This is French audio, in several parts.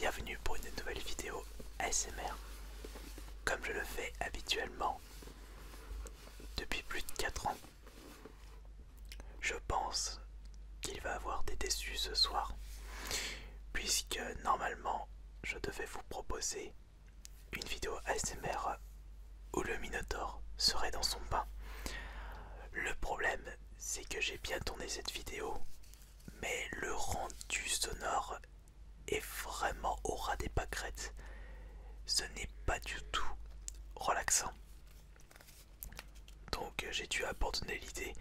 bienvenue pour une nouvelle vidéo ASMR. Comme je le fais habituellement depuis plus de 4 ans, je pense qu'il va y avoir des déçus ce soir, puisque normalement je devais vous proposer une vidéo ASMR où le Minotaure serait dans son bain. Le problème, c'est que j'ai bien tourné cette vidéo, mais le rendu sonore est vraiment au ras des pâquerettes. Ce n'est pas du tout relaxant. Donc j'ai dû abandonner l'idée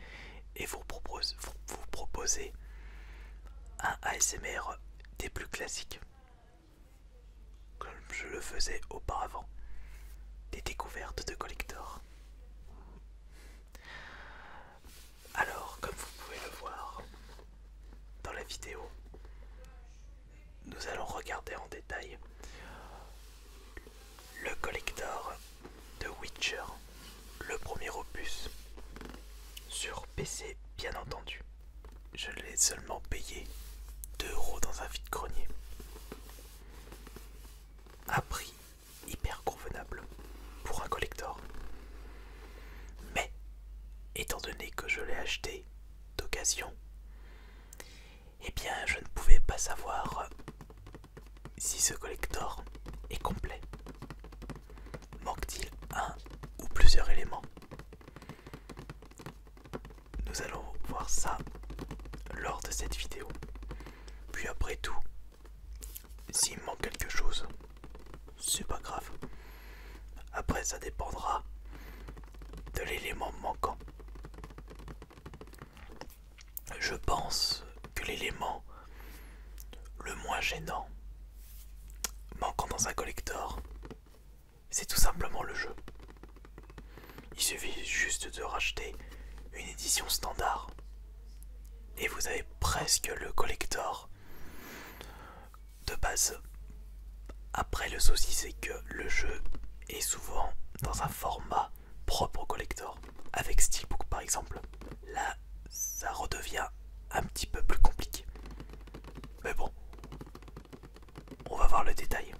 et vous proposer un ASMR des plus classiques, comme je le faisais auparavant, des découvertes de collector. Alors, comme vous pouvez le voir dans la vidéo, nous allons regarder en détail le collector de Witcher, le premier opus, sur PC bien entendu. Je l'ai seulement payé 2 € dans un vide-grenier. Un prix hyper convenable pour un collector. Mais, étant donné que je l'ai acheté d'occasion, eh bien je ne pouvais pas savoir si ce collector est complet. Manque-t-il un ou plusieurs éléments? Nous allons voir ça lors de cette vidéo. Puis après tout, s'il me manque quelque chose, c'est pas grave. Après ça dépendra de l'élément manquant. Je pense que l'élément le moins gênant manquant dans un collector, c'est tout simplement le jeu. Il suffit juste de racheter une édition standard et vous avez presque le collector de base. Après, le souci, c'est que le jeu est souvent dans un format propre au collector, avec Steelbook par exemple. Là, ça redevient un petit peu plus compliqué. Mais bon, on va voir le détail.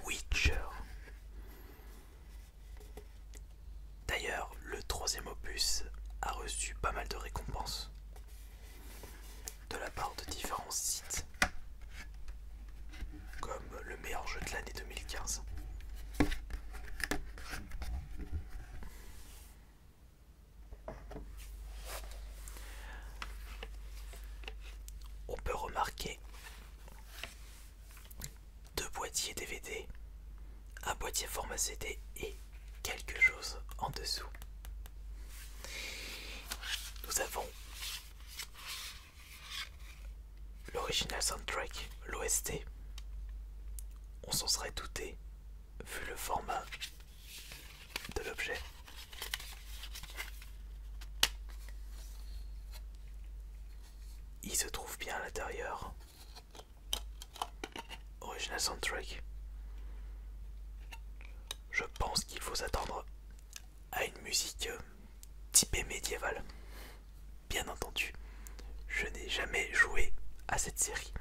Witcher. D'ailleurs, le troisième opus a reçu pas mal de récompenses de la part de différents sites, comme le meilleur jeu de l'année 2015. On peut remarquer 2 boîtiers DVD, un boîtier format CD et quelque chose en dessous. Nous avons l'original soundtrack, l'OST. On s'en serait douté vu le format de l'objet. Il se trouve bien à l'intérieur. Original soundtrack. Je pense qu'il faut s'attendre à une musique typée médiévale. Bien entendu, je n'ai jamais joué à cette série.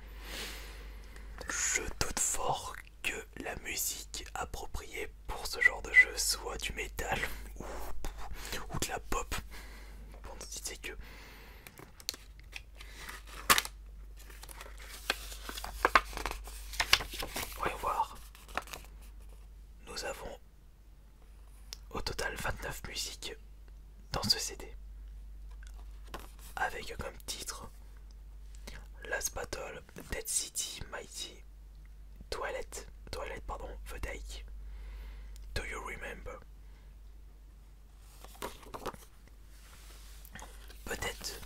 Je doute fort que la musique appropriée pour ce genre de jeu soit du métal ou de la pop. Pour ne citer que. Voyons voir. Nous avons au total 29 musiques dans ce CD, avec comme titre Last Battle, Dead City, Mighty, Twilight, The Dike, Do You Remember? Peut-être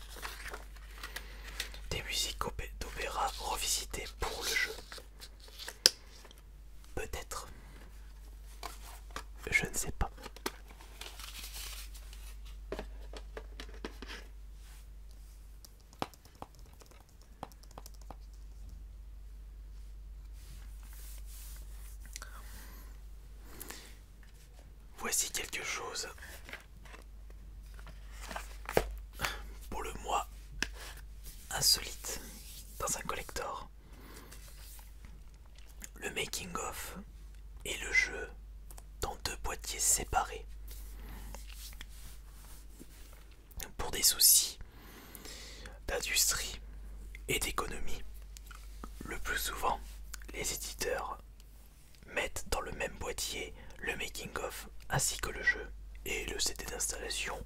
voici quelque chose pour le mois insolite dans un collector. Le making of et le jeu dans deux boîtiers séparés. Pour des soucis d'industrie et d'économie, le plus souvent, les éditeurs mettent dans le même boîtier le making of ainsi que le jeu et le CD d'installation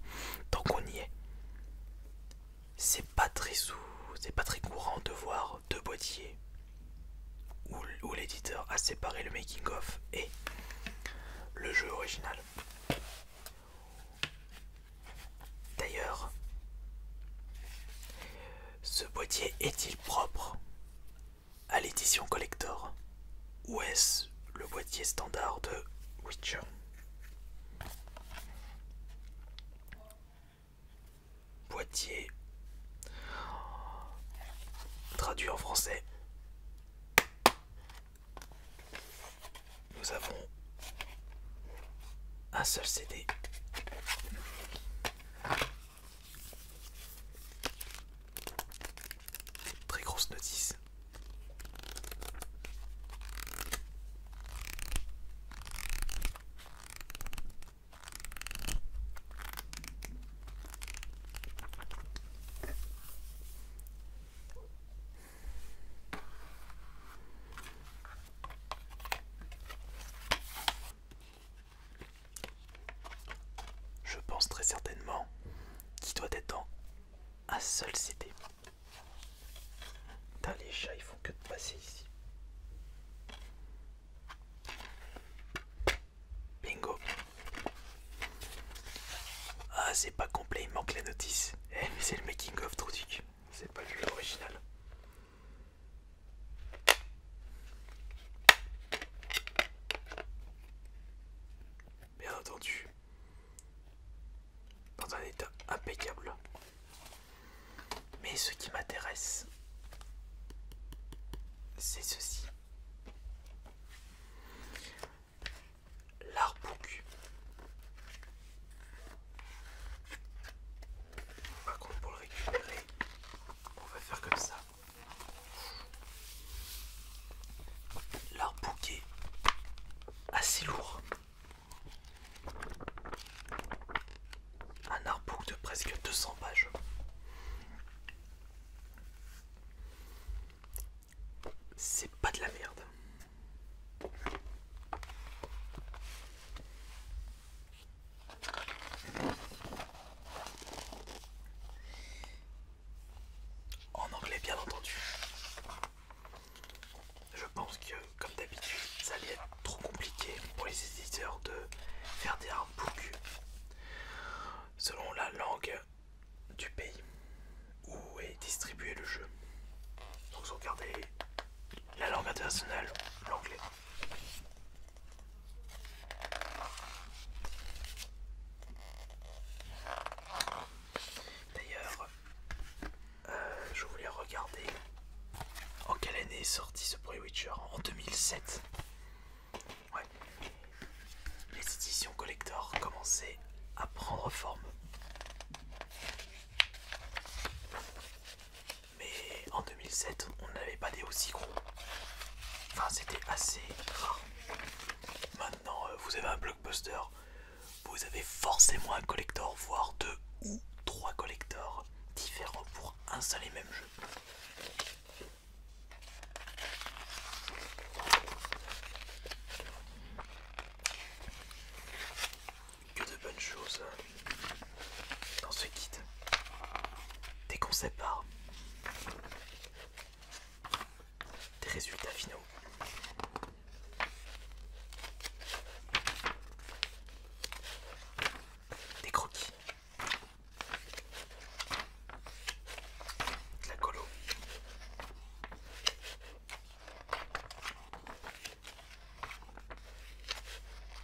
tant qu'on y est. C'est pas très courant de voir deux boîtiers où l'éditeur a séparé le making of et le jeu original. D'ailleurs, ce boîtier est-il propre à l'édition collector ou est-ce le boîtier standard de Witcher? Boîtier traduit en français. Nous avons un seul CD. Très grosse notice. Je pense très certainement qu'il doit être dans un seul CD. Putain, les chats ils font que de passer ici. Bingo. Ah, c'est pas complet, il manque la notice. Eh, mais c'est le making of Trouduc. C'est pas lui l'original. Bien entendu. Dans un état impeccable. Mais ce qui m'intéresse, c'est ceci. L'artbook. Par contre, pour le récupérer, on va faire comme ça. L'artbook est assez lourd. Un artbook de presque 200 pages. C'est pas de la merde. En anglais, bien entendu. Je pense que, comme d'habitude, ça allait être trop compliqué pour les éditeurs de faire des artbooks selon la langue du pays où est distribué le jeu. Donc ils ont gardé la langue internationale, l'anglais. D'ailleurs, je voulais regarder en quelle année est sorti ce premier Witcher. En 2007. Ouais. Les éditions collector commençaient à prendre forme. Mais en 2007, on n'avait pas des aussi gros. Enfin, c'était assez rare. Maintenant, vous avez un blockbuster, vous avez forcément un collector, voire deux ou trois collectors différents pour un seul et même jeu. Que de bonnes choses dans ce guide. Des concept art, des résultats finaux, des croquis, de la colo,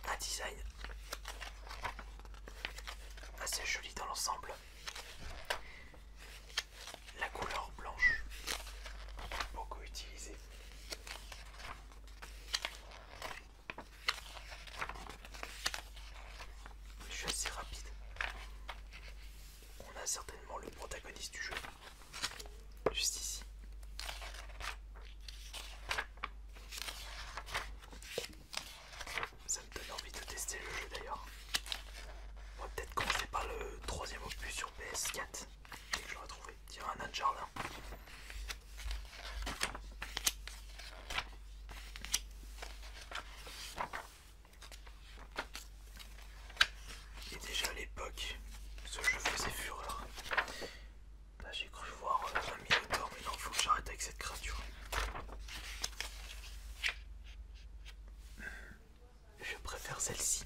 un design assez joli dans l'ensemble, la couleur blanche beaucoup utilisée, indice du jeu. Juste ici. Ça me donne envie de tester le jeu d'ailleurs. On va peut-être commencer par le troisième opus sur PS4. Dès que je l'aurai trouvé. Tiens, un nain de jardin. Et déjà à l'époque, ce jeu faisait fureur. Là j'ai cru voir un minotaure, mais non, faut que j'arrête avec cette créature. Je préfère celle-ci.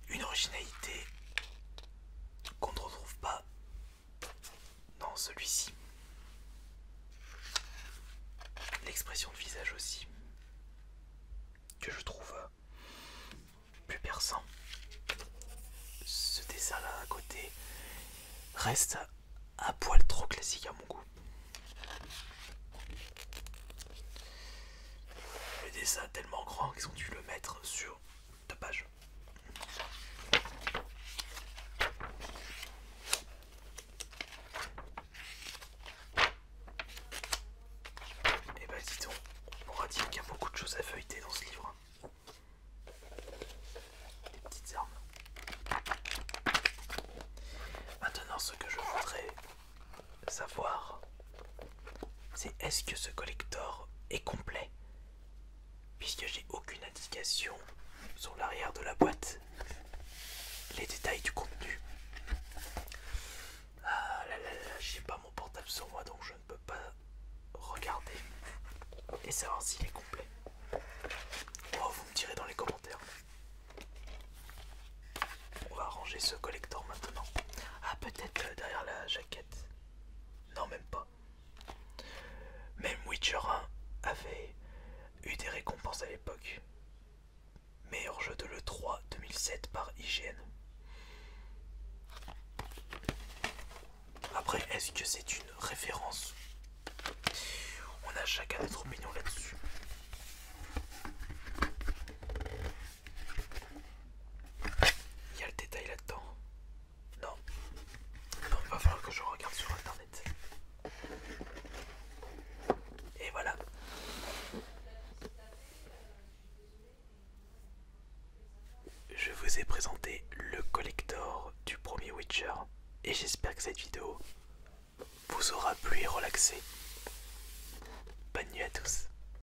Une originalité qu'on ne retrouve pas dans celui-ci. L'expression de visage aussi, que je trouve plus perçant. Ce dessin là à côté reste un poil trop classique à mon goût. Le dessin est tellement grand qu'ils ont dû le mettre sur 2 pages. Et bah dis donc, on pourra dire qu'il y a beaucoup de choses à feuilleter dans ce livre. Des petites armes. Maintenant, ce que je voudrais savoir, c'est est-ce que ce collector est complet? Puisque j'ai aucune indication sur l'arrière de la boîte, les détails du contenu. Ah là là là, j'ai pas mon portable sur moi donc je ne peux pas regarder et savoir s'il est complet. Oh, vous me direz dans les commentaires. On va ranger ce collector maintenant. Ah, peut-être derrière la jaquette. Non, même pas. Même Witcher 1 avait eu des récompenses à l'époque. Meilleur jeu de l'E3 2007 par IGN. Après, est-ce que c'est une référence? On a chacun notre opinion là-dessus. Il y a le détail là-dedans. Non. Non, il va falloir que je regarde sur internet. Et voilà. Je vous ai présenté le collector du premier Witcher et j'espère que cette vidéo vous aura plu et relaxé. Bonne nuit à tous.